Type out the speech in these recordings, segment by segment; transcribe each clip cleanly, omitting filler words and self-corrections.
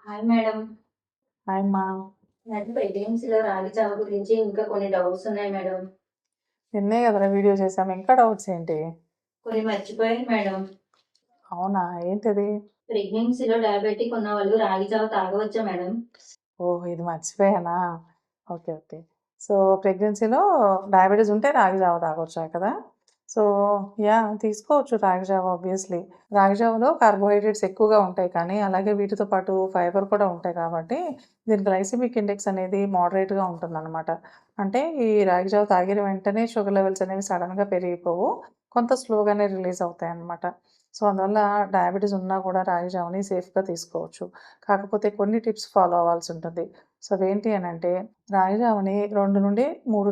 Hi madam. Hi అమ్మా! నాకు ప్రెగ్నెన్సీలో రాగి జావ గురించి ఇంకా కొన్ని డౌట్స్ ఉన్నాయి మేడం. నిన్నే కదరా వీడియో చేసాము. ఇంకా డౌట్స్ ఏంటి? కొన్ని మర్చిపోయాను మేడం. అవునా? ఏంటది? ప్రెగ్నెన్సీలో డయాబెటిక్ ఉన్నవాళ్ళు రాగి జావ తాగవచ్చా మేడం? ఓహ్! ఇది మర్చిపోయానా? ఓకే. ఓకే. సో, ప్రెగ్నెన్సీలో డయాబెటిస్ ఉంటే రాగి జావ తాగొచ్చా కదా! So, yeah! తీసుకోవచ్చు రాగి జావ ఆబ్వియస్‌లీ. రాగి జావలో కార్బోహైడ్రేట్స్ ఎక్కువగా ఉంటాయి కానీ, అలాగే వీటితో పాటు ఫైబర్ కూడా ఉంటాయి కాబట్టి, దీని గ్లైసెమిక్ ఇండెక్స్ అనేది మోడరేట్‌గా ఉంటుందనమాట. అంటే ఈ రాగి జావ తాగిన వెంటనే షుగర్ లెవెల్స్ అనేవి సడెన్‌గా పెరిగిపోవు. కొంత స్లోగానే రిలీజ్ అవుతాయన్నమాట. సో, అందువల్ల డయాబెటిస్ ఉన్నా కూడా రాగి జావని సేఫ్‌గా తీసుకోవచ్చు. కాకపోతే కొన్ని టిప్స్ ఫాలో అవ్వాల్సుంటుంది. సో, అవేంటి అనంటే, రాగి జావని 2-3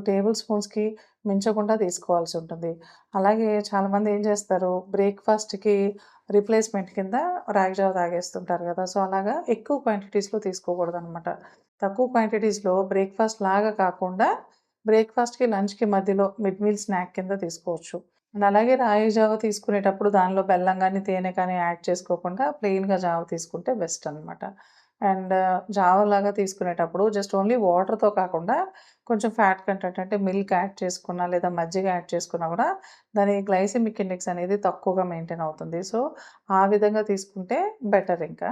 టేబుల్ స్పూన్స్‌కి మించకుండా తీసుకోవాల్సుంటుంది. అలాగే చాలామంది ఏం చేస్తారు, బ్రేక్‌ఫాస్ట్‌కి రిప్లేస్‌మెంట్ కింద రాగి జావ తాగేస్తుంటారు గదా! సో, అలాగా ఎక్కువ క్వాంటిటీస్‌లో తీసుకోకూడదనమాట. తక్కువ క్వాంటిటీస్‌లో బ్రేక్‌ఫాస్ట్ లాగా కాకుండా, బ్రేక్‌ఫాస్ట్‌కి, లంచ్‌కి మధ్యలో మిడ్ మీల్ స్నాక్ కింద తీసుకోవచ్చు. అండ్ అలాగే రాగి జావ తీసుకునేటప్పుడు దానిలో బెల్లం గానీ, తేనె కానీ యాడ్ చేసుకోకుండా ప్లెయిన్‌గా జావ తీసుకుంటే బెస్ట్ అనమాట. అండ్ జావలాగా తీసుకునేటప్పుడు జస్ట్ ఓన్లీ వాటర్‌తో కాకుండా కొంచెం ఫ్యాట్ కంటెంట్ అంటే మిల్క్ యాడ్ చేసుకున్నా, లేదా మజ్జిగ యాడ్ చేసుకున్నా గూడా దాని గ్లైసెమిక్ ఇండెక్స్ అనేది తక్కువగా మెయింటైన్ అవుతుంది. సో, ఆ విధంగా తీసుకుంటే బెటర్ ఇంకా.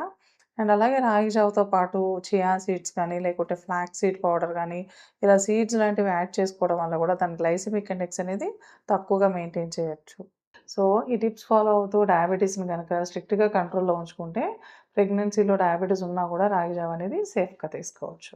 అండ్ అలాగే రాగి జావతో పాటు చియా సీడ్స్ కానీ, లేకుంటే ఫ్లాక్స్ సీడ్ పౌడర్ గానీ, ఇలా సీడ్స్ లాంటివి యాడ్ చేసుకోవడం వల్ల గూడా దాని గ్లైసెమిక్ ఇండెక్స్ అనేది తక్కువగా మెయింటైన్ చేయొచ్చు. సో, ఈ టిప్స్ ఫాలో అవుతూ డయాబెటిస్‌ని గనక స్ట్రిక్ట్‌గా కంట్రోల్‌లో ఉంచుకుంటే, ప్రెగ్నెన్సీలో డయాబెటిస్ ఉన్నా గూడా రాగి జావ అనేది సేఫ్‌గా తీసుకోవచ్చు.